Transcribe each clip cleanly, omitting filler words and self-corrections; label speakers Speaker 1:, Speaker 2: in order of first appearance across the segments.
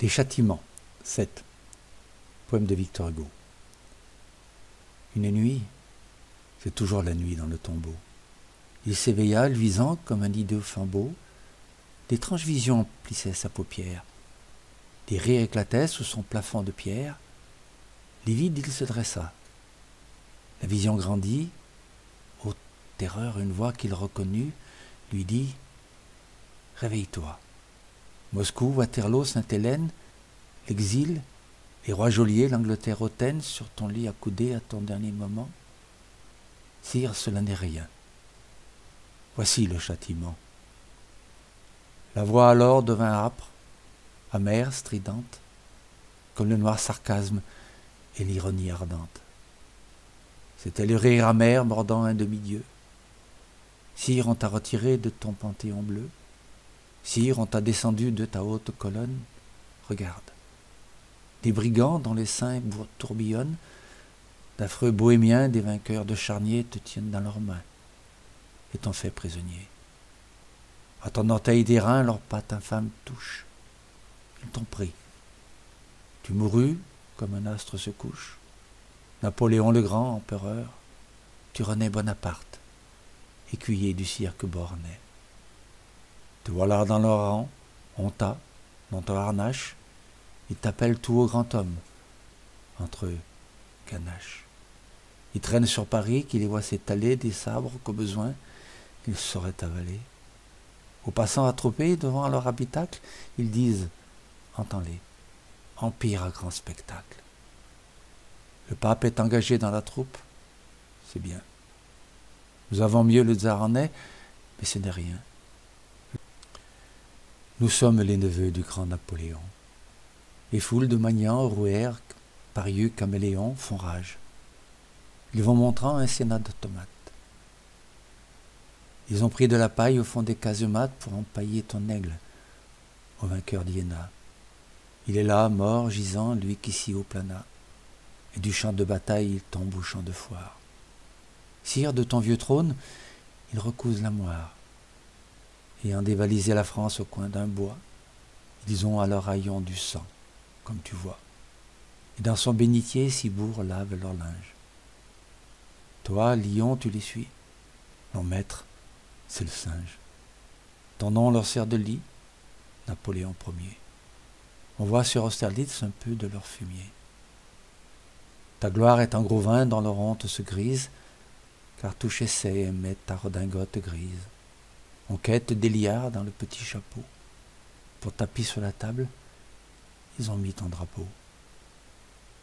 Speaker 1: Les châtiments, 7. Poème de Victor Hugo. Une nuit, c'est toujours la nuit dans le tombeau. Il s'éveilla, luisant comme un hideux flambeau. D'étranges visions emplissaient sa paupière. Des rires éclataient sous son plafond de pierre. Livide, il se dressa. La vision grandit. Ô terreur, une voix qu'il reconnut lui dit « Réveille-toi. Moscou, Waterloo, Sainte-Hélène, l'exil, les rois geôliers, l'Angleterre hautaine, sur ton lit accoudé à ton dernier moment. Sire, cela n'est rien. Voici le châtiment. » La voix alors devint âpre, amère, stridente, comme le noir sarcasme et l'ironie ardente. C'était le rire amer mordant un demi-dieu. Sire, on t'a retiré de ton panthéon bleu. Sire, on t'a descendu de ta haute colonne. Regarde. Des brigands dont les seins tourbillonnent, d'affreux bohémiens, des vainqueurs de charniers te tiennent dans leurs mains et t'ont fait prisonnier. À ton orteil d'airain, leurs pattes infâmes touchent. Ils t'ont pris. Tu mourus comme un astre se couche. Napoléon le Grand, empereur, tu renais Bonaparte, écuyer du cirque bornais. Te voilà dans leur rang, on t'a, dans ton harnache, ils t'appellent tout au grand homme, entre eux, Ganache. Ils traînent sur Paris, qui les voit s'étaler des sabres qu'au besoin, ils sauraient avaler. Aux passants attroupés devant leur habitacle, ils disent, entends-les, empire à grand spectacle. Le pape est engagé dans la troupe, c'est bien. Nous avons mieux le tsar en est, mais ce n'est rien. Nous sommes les neveux du grand Napoléon. Les foules de magnans, rouères, parieux caméléons font rage. Ils vont montrant un sénat d'automates. Ils ont pris de la paille au fond des casemates pour empailler ton aigle, au vainqueur d'Iéna. Il est là, mort, gisant, lui qui s'y haut plana. Et du champ de bataille, il tombe au champ de foire. Sire, de ton vieux trône, il recouse la moire. Ayant dévalisé la France au coin d'un bois, ils ont à leur haillon du sang, comme tu vois. Et dans son bénitier, Cibourg lave leur linge. Toi, lion, tu les suis. Non, maître, c'est le singe. Ton nom leur sert de lit, Napoléon Ier. On voit sur Austerlitz un peu de leur fumier. Ta gloire est en gros vin dont leur honte se grise, car tout essaie et met ta redingote grise. On quête des liards dans le petit chapeau. Pour tapis sur la table, ils ont mis ton drapeau.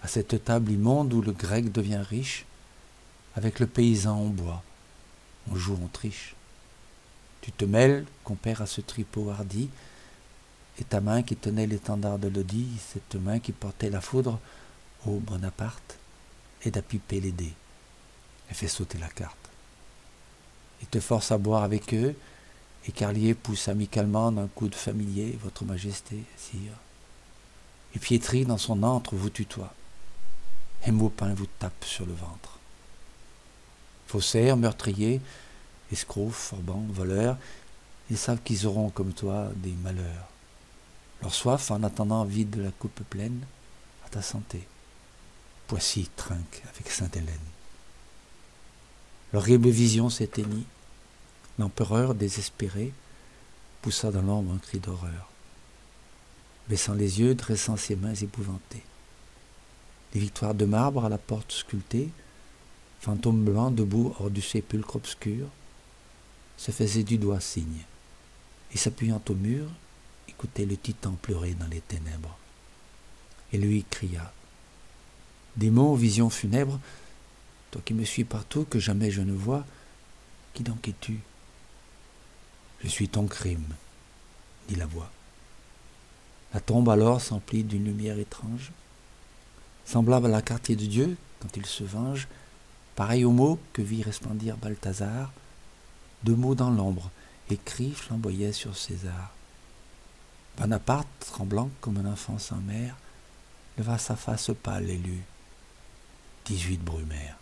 Speaker 1: À cette table immonde où le grec devient riche, avec le paysan on boit, on joue, on triche. Tu te mêles, compère, à ce tripot hardi, et ta main qui tenait l'étendard de Lodi, cette main qui portait la foudre, ô Bonaparte, aide à piper les dés, et fait sauter la carte. Il te force à boire avec eux, et Carlier pousse amicalement d'un coude familier, votre majesté, sire. Et Pietri, dans son antre, vous tutoie, et Maupin vous tape sur le ventre. Faussaires, meurtriers, escrocs, forbans, voleurs, ils savent qu'ils auront, comme toi, des malheurs. Leur soif, en attendant, vide la coupe pleine, à ta santé. Poissy trinque avec Sainte-Hélène. L'horrible vision s'éteignit. L'empereur, désespéré, poussa dans l'ombre un cri d'horreur, baissant les yeux, dressant ses mains épouvantées. Les victoires de marbre à la porte sculptée, fantômes blancs debout hors du sépulcre obscur, se faisaient du doigt signe, et s'appuyant au mur, écoutaient le titan pleurer dans les ténèbres. Et lui cria, « Démon aux visions funèbres, toi qui me suis partout, que jamais je ne vois, qui donc es-tu » ? « Je suis ton crime, dit la voix. La tombe alors s'emplit d'une lumière étrange, semblable à la quartier de Dieu quand il se venge, pareil aux mots que vit resplendir Balthazar, deux mots dans l'ombre, écrits flamboyaient sur César. Bonaparte, tremblant comme un enfant sans mère, leva sa face pâle et lut 18 Brumaire.